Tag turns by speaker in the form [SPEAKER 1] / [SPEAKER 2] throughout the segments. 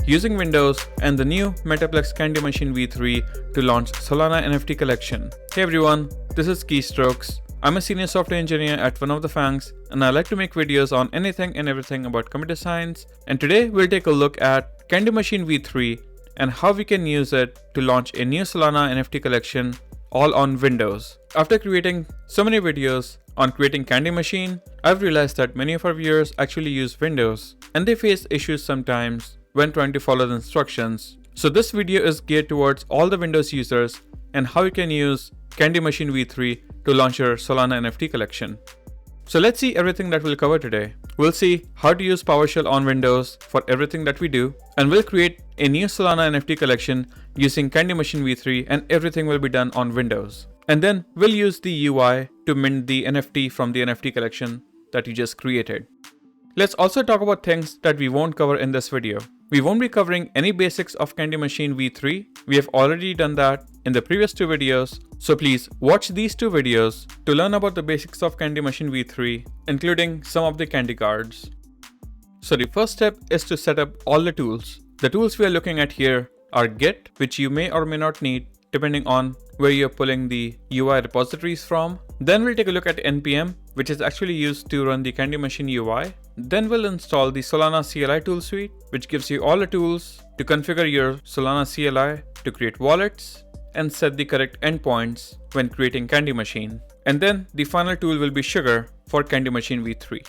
[SPEAKER 1] using Windows and the new Metaplex Candy Machine V3 to launch Solana NFT Collection. Hey everyone, this is Keystrokes. I'm a senior software engineer at one of the FANGs, and I like to make videos on anything and everything about computer science. And today we'll take a look at Candy Machine V3 and how we can use it to launch a new Solana NFT collection all on Windows. After creating so many videos on creating Candy Machine, I've realized that many of our viewers actually use Windows and they face issues sometimes when trying to follow the instructions. So this video is geared towards all the Windows users and how you can use Candy Machine V3 to launch your Solana NFT collection. So let's see everything that we'll cover today. We'll see how to use Powershell on Windows for everything that we do, and we'll create a new Solana NFT collection using Candy Machine V3, and everything will be done on Windows. And then we'll use the UI to mint the NFT from the NFT collection that you just created. Let's also talk about things that we won't cover in this video. We won't be covering any basics of Candy Machine V3. We have already done that in the previous two videos. So please watch these two videos to learn about the basics of Candy Machine V3, including some of the candy cards. So the first step is to set up all the tools. The tools we are looking at here are Git, which you may or may not need depending on where you're pulling the UI repositories from. Then we'll take a look at NPM, which is actually used to run the Candy Machine UI. Then we'll install the Solana CLI tool suite, which gives you all the tools to configure your Solana CLI to create wallets and set the correct endpoints when creating Candy Machine. And then the final tool will be Sugar for Candy Machine V3.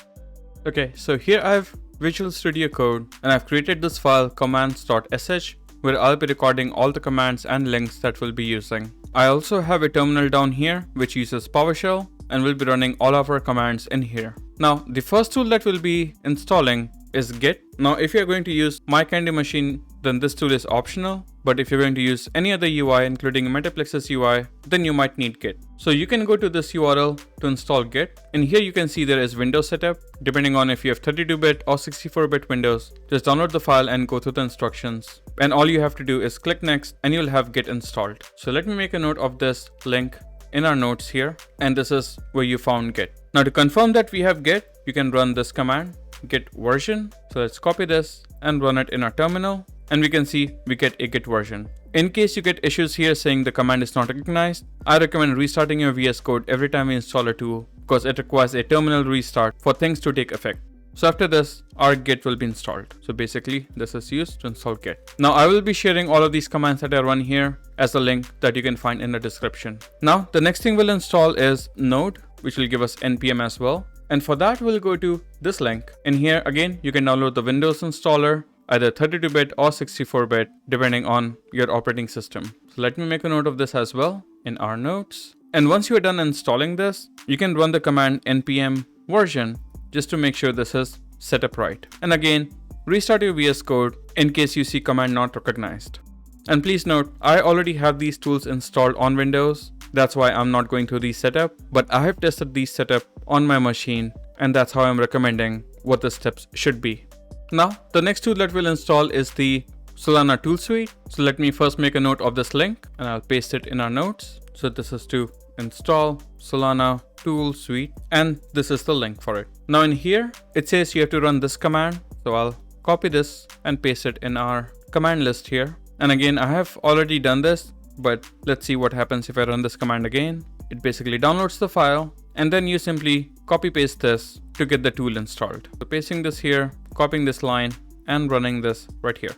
[SPEAKER 1] Okay, so here I have Visual Studio Code and I've created this file commands.sh where I'll be recording all the commands and links that we'll be using. I also have a terminal down here which uses PowerShell and we'll be running all of our commands in here. Now, the first tool that we'll be installing is Git. Now, if you're going to use My Candy Machine, then this tool is optional. But if you're going to use any other UI, including Metaplex's UI, then you might need Git. So you can go to this URL to install Git. And here you can see there is Windows setup. Depending on if you have 32-bit or 64-bit Windows, just download the file and go through the instructions. And all you have to do is click next and you'll have Git installed. So let me make a note of this link in our notes here. And this is where you found Git. Now to confirm that we have Git, you can run this command, git version. So let's copy this and run it in our terminal. And we can see we get a Git version. In case you get issues here saying the command is not recognized, I recommend restarting your VS Code every time you install a tool because it requires a terminal restart for things to take effect. So after this, our Git will be installed. So basically, this is used to install Git. Now I will be sharing all of these commands that I run here as a link that you can find in the description. Now, the next thing we'll install is Node, which will give us NPM as well. And for that, we'll go to this link. In here, again, you can download the Windows installer, either 32-bit or 64-bit, depending on your operating system. So let me make a note of this as well in our notes. And once you're done installing this, you can run the command npm version just to make sure this is set up right. And again, restart your VS Code in case you see command not recognized. And please note, I already have these tools installed on Windows. That's why I'm not going through the setup, but I have tested these setup on my machine, and that's how I'm recommending what the steps should be. Now, the next tool that we'll install is the Solana tool suite. So let me first make a note of this link and I'll paste it in our notes. So this is to install Solana tool suite and this is the link for it. Now in here, it says you have to run this command. So I'll copy this and paste it in our command list here. And again, I have already done this, but let's see what happens if I run this command again. It basically downloads the file and then you simply copy paste this to get the tool installed. So pasting this here, copying this line and running this right here.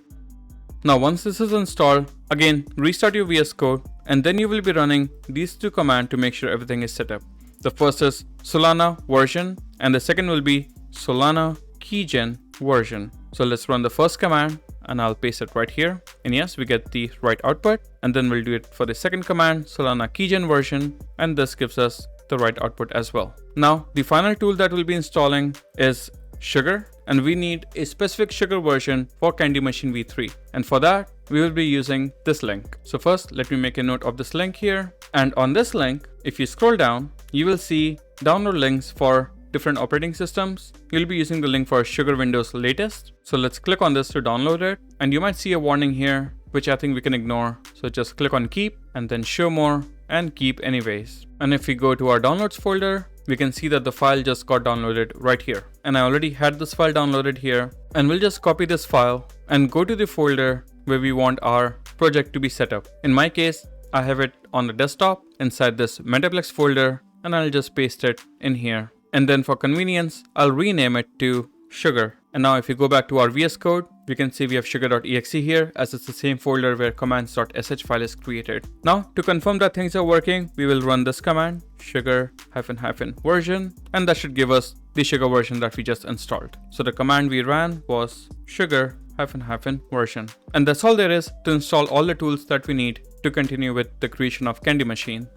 [SPEAKER 1] Now once this is installed, again restart your VS Code and then you will be running these two commands to make sure everything is set up. The first is Solana version and the second will be Solana keygen version. So let's run the first command and I'll paste it right here. And yes, we get the right output. And then we'll do it for the second command, Solana keygen version, and this gives us the right output as well. Now the final tool that we'll be installing is Sugar, and we need a specific Sugar version for Candy Machine V3. And for that, we will be using this link. So first, let me make a note of this link here. And on this link, if you scroll down, you will see download links for different operating systems. You'll be using the link for Sugar Windows latest. So let's click on this to download it. And you might see a warning here, which I think we can ignore. So just click on keep and then show more and keep anyways. And if we go to our downloads folder, we can see that the file just got downloaded right here. And I already had this file downloaded here. And we'll just copy this file and go to the folder where we want our project to be set up. In my case, I have it on the desktop inside this Metaplex folder, and I'll just paste it in here. And then for convenience, I'll rename it to sugar. And now if you go back to our VS Code, we can see we have sugar.exe here, as it's the same folder where commands.sh file is created. Now to confirm that things are working, we will run this command sugar -version, and that should give us the sugar version that we just installed. So the command we ran was sugar -version. And that's all there is to install all the tools that we need to continue with the creation of Candy Machine.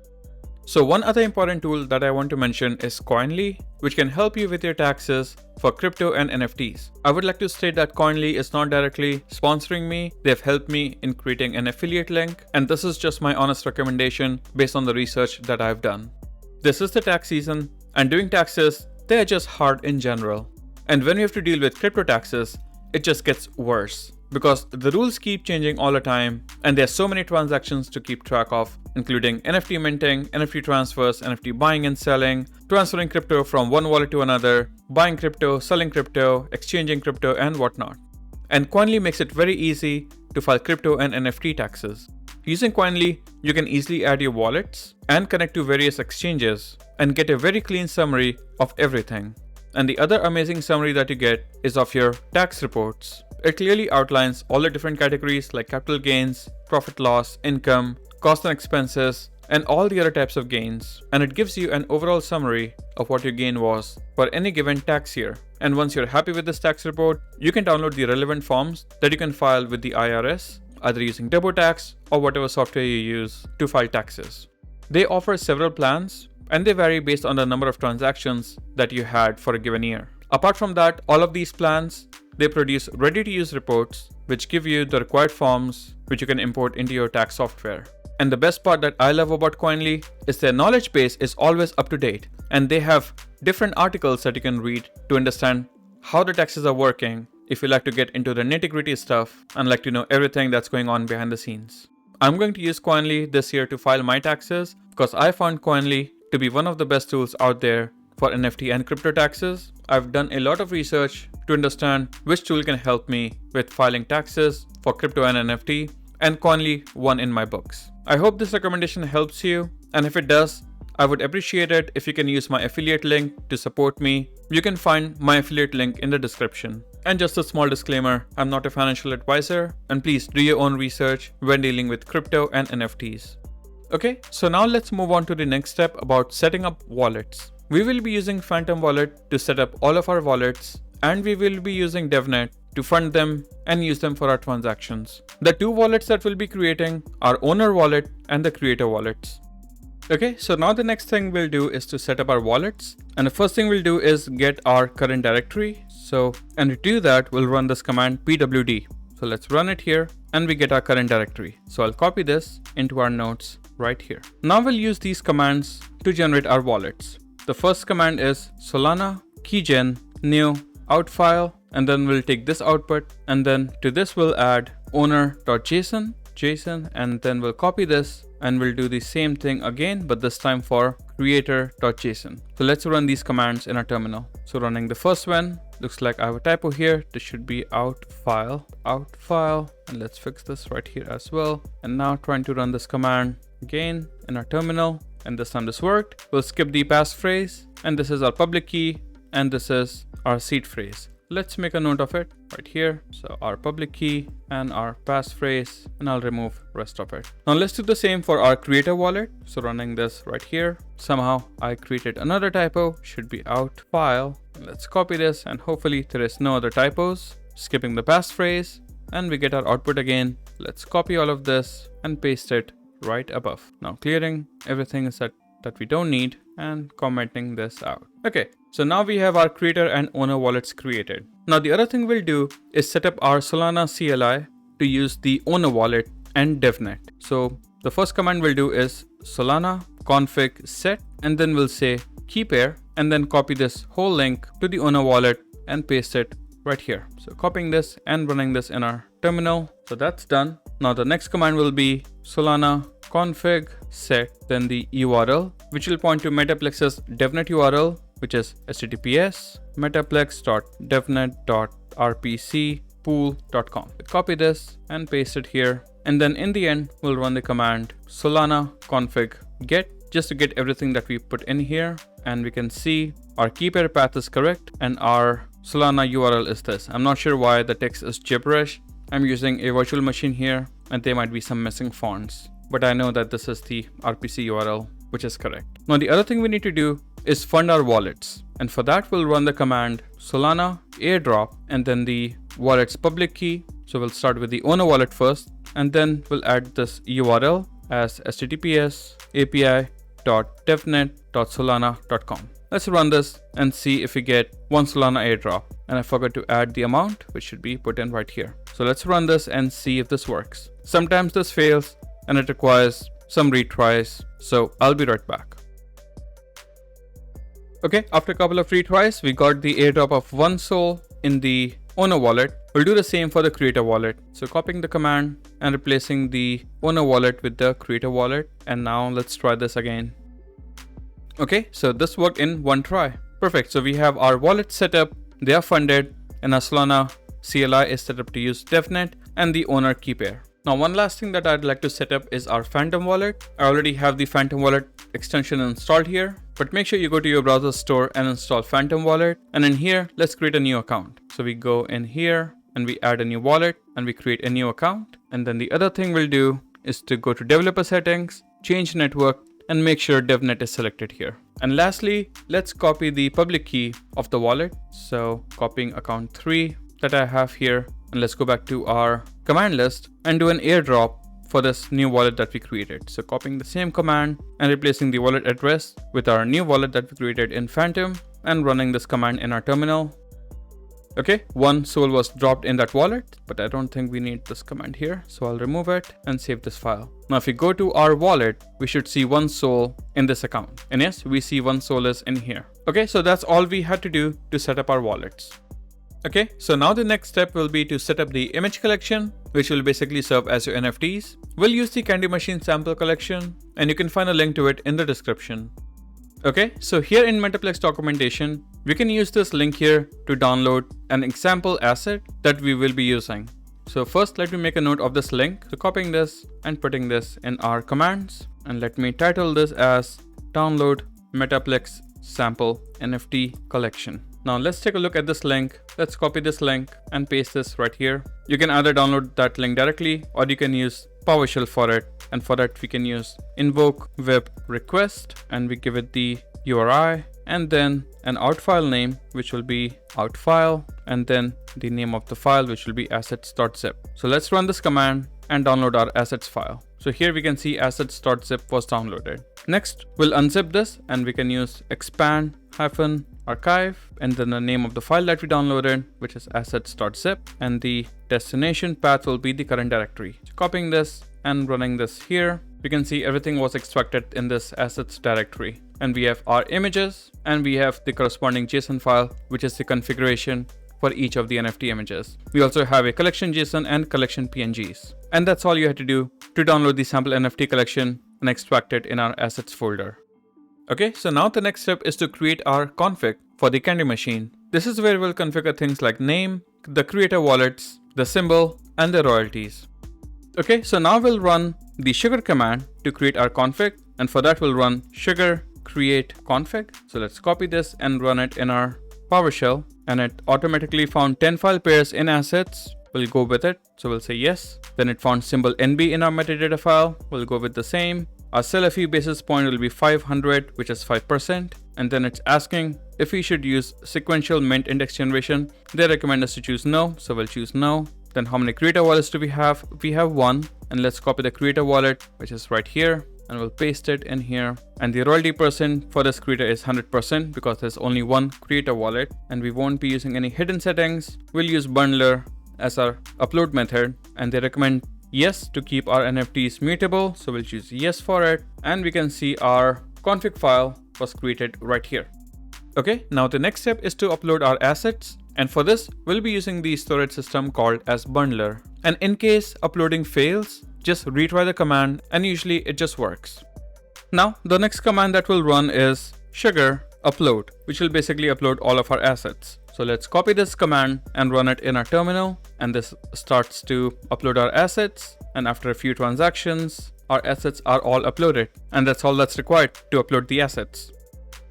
[SPEAKER 1] So one other important tool that I want to mention is Koinly, which can help you with your taxes for crypto and NFTs. I would like to state that Koinly is not directly sponsoring me. They've helped me in creating an affiliate link, and this is just my honest recommendation based on the research that I've done. This is the tax season, and doing taxes, they're just hard in general. And when you have to deal with crypto taxes, it just gets worse, because the rules keep changing all the time, and there's so many transactions to keep track of, including NFT minting, NFT transfers, NFT buying and selling, transferring crypto from one wallet to another, buying crypto, selling crypto, exchanging crypto, and whatnot. And Koinly makes it very easy to file crypto and NFT taxes. Using Koinly, you can easily add your wallets and connect to various exchanges and get a very clean summary of everything. And the other amazing summary that you get is of your tax reports. It clearly outlines all the different categories like capital gains, profit loss, income, costs and expenses, and all the other types of gains. And it gives you an overall summary of what your gain was for any given tax year. And once you're happy with this tax report, you can download the relevant forms that you can file with the IRS, either using TurboTax or whatever software you use to file taxes. They offer several plans, and they vary based on the number of transactions that you had for a given year. Apart from that, all of these plans, they produce ready-to-use reports which give you the required forms which you can import into your tax software. And the best part that I love about Koinly is their knowledge base is always up to date, and they have different articles that you can read to understand how the taxes are working if you like to get into the nitty-gritty stuff and like to know everything that's going on behind the scenes. I'm going to use Koinly this year to file my taxes because I found Koinly to be one of the best tools out there for NFT and crypto taxes. I've done a lot of research to understand which tool can help me with filing taxes for crypto and NFT, and Koinly won in my books. I hope this recommendation helps you, and if it does, I would appreciate it if you can use my affiliate link to support me. You can find my affiliate link in the description. And just a small disclaimer, I'm not a financial advisor, and please do your own research when dealing with crypto and NFTs. Okay, so now let's move on to the next step about setting up wallets. We will be using Phantom Wallet to set up all of our wallets, and we will be using DevNet to fund them and use them for our transactions. The two wallets that we'll be creating are Owner Wallet and the Creator Wallets. Okay, so now the next thing we'll do is to set up our wallets, and the first thing we'll do is get our current directory. And to do that, we'll run this command pwd. So let's run it here, and we get our current directory. So I'll copy this into our notes right here. Now we'll use these commands to generate our wallets. The first command is Solana keygen new out file, and then we'll take this output, and then to this we'll add owner.json, and then we'll copy this and we'll do the same thing again, but this time for creator.json. So let's run these commands in our terminal. So running the first one, looks like I have a typo here. This should be out file, and let's fix this right here as well. And now trying to run this command again in our terminal, and this time this worked. We'll skip the passphrase, and this is our public key, and this is our seed phrase. Let's make a note of it right here. So our public key and our passphrase, and I'll remove rest of it. Now let's do the same for our creator wallet. So running this right here, somehow I created another typo, should be out file. Let's copy this, and hopefully there is no other typos. Skipping the passphrase, and we get our output again. Let's copy all of this and paste it right above. Now clearing everything that we don't need and commenting this out. Okay, so now we have our creator and owner wallets created. Now the other thing we'll do is set up our Solana CLI to use the owner wallet and DevNet. So the first command we'll do is Solana config set, and then we'll say key pair, and then copy this whole link to the owner wallet and paste it right here. So copying this and running this in our terminal. So that's done. Now the next command will be Solana config set, then the URL, which will point to Metaplex's DevNet URL, which is https metaplex.devnet.rpc pool.com. Copy this and paste it here. And then in the end, we'll run the command Solana config get, just to get everything that we put in here. And we can see our key pair path is correct and our Solana URL is this. I'm not sure why the text is gibberish. I'm using a virtual machine here and there might be some missing fonts, but I know that this is the RPC URL, which is correct. Now the other thing we need to do is fund our wallets. And for that, we'll run the command Solana airdrop and then the wallet's public key. So we'll start with the owner wallet first, and then we'll add this URL as https api.devnet.solana.com. Let's run this and see if we get one Solana airdrop. And I forgot to add the amount, which should be put in right here. So let's run this and see if this works. Sometimes this fails and it requires some retries. So I'll be right back. Okay, after a couple of retries, we got the airdrop of 1 Sol in the owner wallet. We'll do the same for the creator wallet. So copying the command and replacing the owner wallet with the creator wallet. And now let's try this again. Okay, so this worked in one try. Perfect. So we have our wallet set up, they are funded, and our Solana CLI is set up to use DevNet and the owner key pair. Now, one last thing that I'd like to set up is our Phantom wallet. I already have the Phantom wallet extension installed here, but make sure you go to your browser store and install Phantom wallet. And in here, let's create a new account. So we go in here and we add a new wallet and we create a new account. And then the other thing we'll do is to go to developer settings, change network, and make sure DevNet is selected here. And lastly, let's copy the public key of the wallet. So copying account 3 that I have here, and let's go back to our command list and do an airdrop for this new wallet that we created. So copying the same command and replacing the wallet address with our new wallet that we created in Phantom and running this command in our terminal. Okay, 1 Sol was dropped in that wallet, but I don't think we need this command here. So I'll remove it and save this file. Now, if we go to our wallet, we should see 1 Sol in this account. And yes, we see 1 Sol is in here. Okay, so that's all we had to do to set up our wallets. Okay, so now the next step will be to set up the image collection, which will basically serve as your NFTs. We'll use the Candy Machine sample collection, and you can find a link to it in the description. Okay, so here in Metaplex documentation, we can use this link here to download an example asset that we will be using. So first, let me make a note of this link. So copying this and putting this in our commands, and let me title this as download Metaplex sample NFT collection. Now let's take a look at this link. Let's copy this link and paste this right here. You can either download that link directly or you can use Powershell for it. And for that, we can use invoke web request and we give it the URI and then an out file name, which will be out file, and then the name of the file, which will be assets.zip. So let's run this command and download our assets file. So here we can see assets.zip was downloaded. Next, we'll unzip this and we can use expand-archive and then the name of the file that we downloaded, which is assets.zip, and the destination path will be the current directory. So copying this and running this here, we can see everything was extracted in this assets directory. And we have our images and we have the corresponding JSON file, which is the configuration for each of the NFT images. We also have a collection JSON and collection PNGs. And that's all you had to do to download the sample NFT collection and extract it in our assets folder. Okay, so now the next step is to create our config for the Candy Machine. This is where we'll configure things like name, the creator wallets, the symbol, and the royalties. Okay, so now we'll run the sugar command to create our config, and for that we'll run sugar create config. So let's copy this and run it in our Powershell, and it automatically found 10 file pairs in assets. We'll go with it, so we'll say yes. Then it found symbol NB in our metadata file. We'll go with the same. Our seller fee basis point will be 500, which is 5%. And then it's asking if we should use sequential mint index generation. They recommend us to choose no, so we'll choose no. Then how many creator wallets do we have? We have 1, and let's copy the creator wallet, which is right here, and we'll paste it in here. And the royalty percent for this creator is 100% because there's only 1 creator wallet, and we won't be using any hidden settings. We'll use bundler as our upload method, and they recommend yes to keep our NFTs mutable, so we'll choose yes for it. And we can see our config file was created right here. Okay, now the next step is to upload our assets. And for this, we'll be using the storage system called as bundler. And in case uploading fails, just retry the command and usually it just works. Now, the next command that we'll run is sugar upload, which will basically upload all of our assets. So let's copy this command and run it in our terminal. And this starts to upload our assets. And after a few transactions, our assets are all uploaded. And that's all that's required to upload the assets.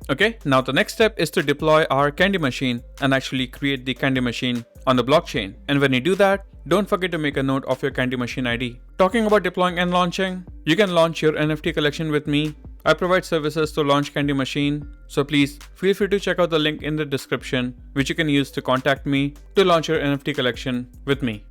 [SPEAKER 1] Okay, now the next step is to deploy our Candy Machine and actually create the Candy Machine on the blockchain. And when you do that, don't forget to make a note of your Candy Machine ID. Talking about deploying and launching, you can launch your NFT collection with me. I provide services to launch Candy Machine, so please feel free to check out the link in the description, which you can use to contact me to launch your NFT collection with me.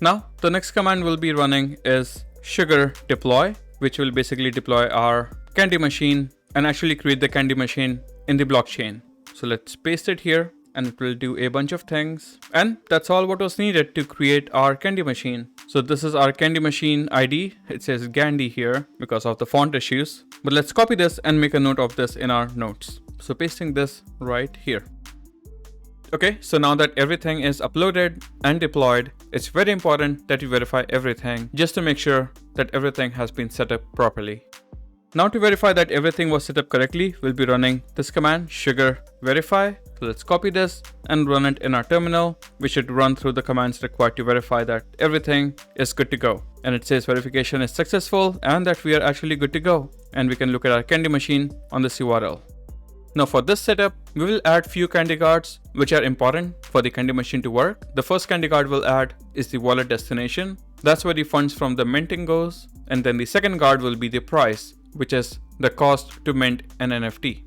[SPEAKER 1] Now, the next command we'll be running is sugar deploy, which will basically deploy our Candy Machine and actually create the Candy Machine in the blockchain. So let's paste it here and it will do a bunch of things. And that's all what was needed to create our Candy Machine. So this is our Candy Machine ID. It says Gandhi here because of the font issues. But let's copy this and make a note of this in our notes. So pasting this right here. Okay, so now that everything is uploaded and deployed, it's very important that you verify everything just to make sure that everything has been set up properly. Now to verify that everything was set up correctly, we'll be running this command sugar verify. So let's copy this and run it in our terminal. We should run through the commands required to verify that everything is good to go. And it says verification is successful and that we are actually good to go. And we can look at our Candy Machine on this URL. Now for this setup, we will add few candy cards which are important for the Candy Machine to work. The first candy card we'll add is the wallet destination. That's where the funds from the minting goes. And then the second card will be the price, which is the cost to mint an NFT.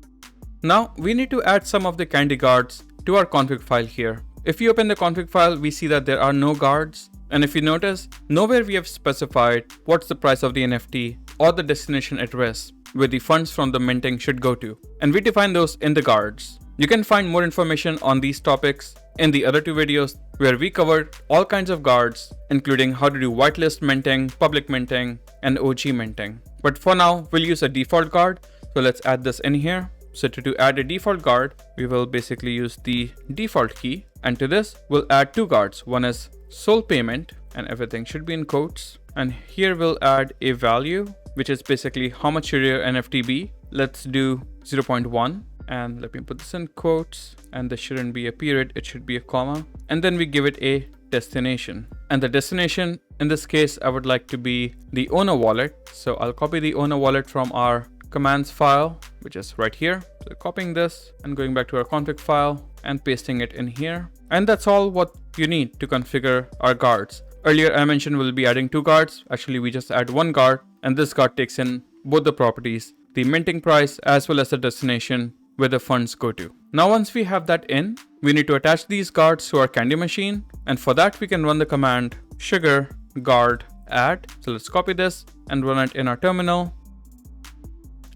[SPEAKER 1] Now we need to add some of the candy cards to our config file here. If you open the config file, we see that there are no guards. And if you notice, nowhere we have specified what's the price of the NFT or the destination address where the funds from the minting should go to. And we define those in the guards. You can find more information on these topics in the other two videos where we covered all kinds of guards, including how to do whitelist minting, public minting, and OG minting. But for now, we'll use a default guard. So let's add this in here. So to add a default guard, we will basically use the default key. And to this, we'll add two guards. One is sole payment, and everything should be in quotes. And here we'll add a value, which is basically how much should your NFT be. Let's do 0.1. And let me put this in quotes. And this shouldn't be a period, it should be a comma. And then we give it a destination. And the destination, in this case, I would like to be the owner wallet. So I'll copy the owner wallet from our commands file, which is right here. So copying this and going back to our config file and pasting it in here. And that's all what you need to configure our guards. Earlier I mentioned we'll be adding two guards. Actually, we just add one guard, and this guard takes in both the properties, the minting price as well as the destination where the funds go to. Now once we have that in, we need to attach these guards to our Candy Machine, and for that we can run the command sugar guard add. So let's copy this and run it in our terminal.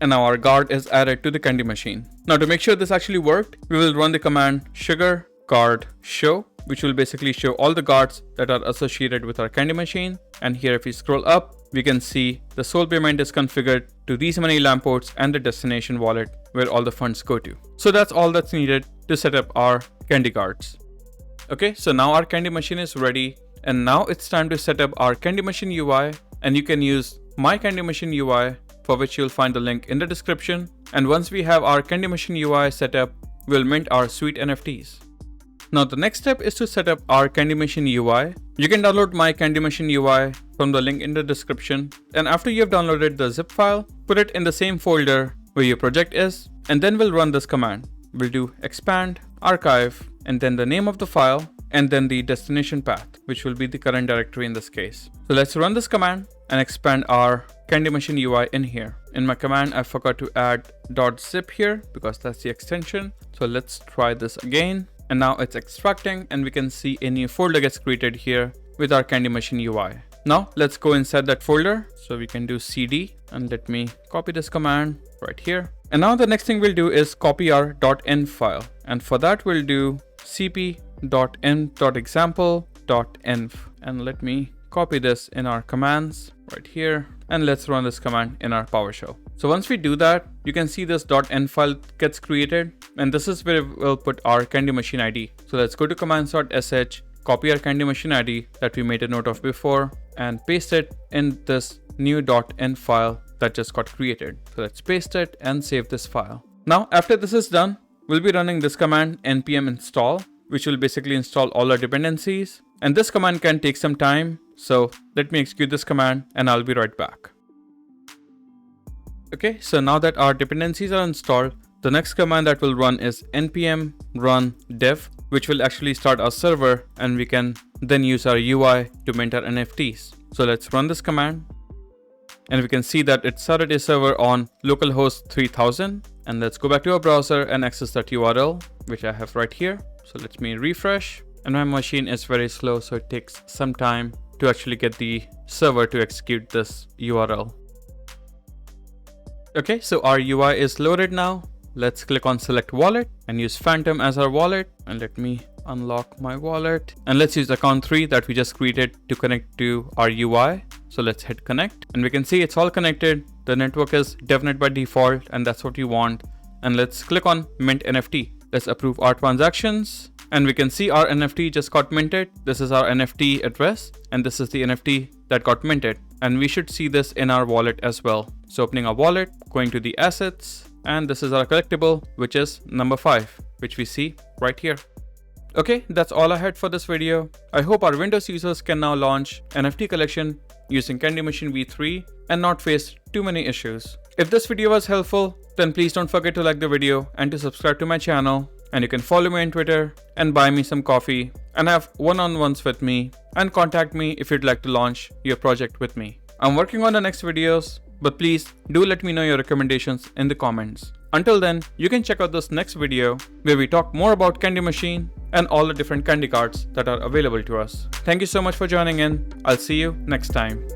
[SPEAKER 1] And now our guard is added to the Candy Machine. Now to make sure this actually worked, we will run the command sugar guard show, which will basically show all the guards that are associated with our Candy Machine. And here if we scroll up, we can see the sole payment is configured to these many lampports and the destination wallet where all the funds go to. So that's all that's needed to set up our candy cards. Okay, so now our Candy Machine is ready, and now it's time to set up our Candy Machine UI, and you can use my Candy Machine UI, for which you'll find the link in the description. And once we have our Candy Machine UI set up, we'll mint our sweet NFTs. Now the next step is to set up our Candy Machine UI. You can download my Candy Machine UI from the link in the description. And after you have downloaded the zip file, put it in the same folder where your project is, and then we'll run this command. We'll do expand, archive, and then the name of the file, and then the destination path, which will be the current directory in this case. So let's run this command and expand our Candy Machine UI in here. In my command, I forgot to add .zip here because that's the extension. So let's try this again. And now it's extracting, and we can see a new folder gets created here with our Candy Machine UI. Now let's go inside that folder. So we can do cd, and let me copy this command right here. And now the next thing we'll do is copy our .env file. And for that we'll do cp.env.example.env. And let me copy this in our commands right here. And let's run this command in our PowerShell. So once we do that, you can see this .env file gets created, and this is where we'll put our Candy Machine ID. So let's go to commands.sh, copy our Candy Machine ID that we made a note of before, and paste it in this new .env file that just got created. So let's paste it and save this file. Now, after this is done, we'll be running this command npm install, which will basically install all our dependencies. And this command can take some time. So let me execute this command and I'll be right back. Okay, so now that our dependencies are installed, the next command that will run is npm run dev, which will actually start our server and we can then use our UI to mint our NFTs. So let's run this command. And we can see that it started a server on localhost 3000. And let's go back to our browser and access that URL, which I have right here. So let me refresh. And my machine is very slow, so it takes some time to actually get the server to execute this URL. Okay, so our UI is loaded now. Let's click on select wallet and use Phantom as our wallet. And let me unlock my wallet. And let's use account 3 that we just created to connect to our UI. So let's hit connect and we can see it's all connected. The network is DevNet by default and that's what you want. And let's click on mint NFT. Let's approve our transactions. And we can see our NFT just got minted. This is our NFT address and this is the NFT that got minted. And we should see this in our wallet as well. So opening our wallet, going to the assets, and this is our collectible, which is number 5, which we see right here. Okay, that's all I had for this video. I hope our Windows users can now launch NFT Collection using Candy Machine V3 and not face too many issues. If this video was helpful, then please don't forget to like the video and to subscribe to my channel. And you can follow me on Twitter and buy me some coffee and have one-on-ones with me and contact me if you'd like to launch your project with me. I'm working on the next videos, but please do let me know your recommendations in the comments. Until then, you can check out this next video where we talk more about Candy Machine and all the different candy cards that are available to us. Thank you so much for joining in. I'll see you next time.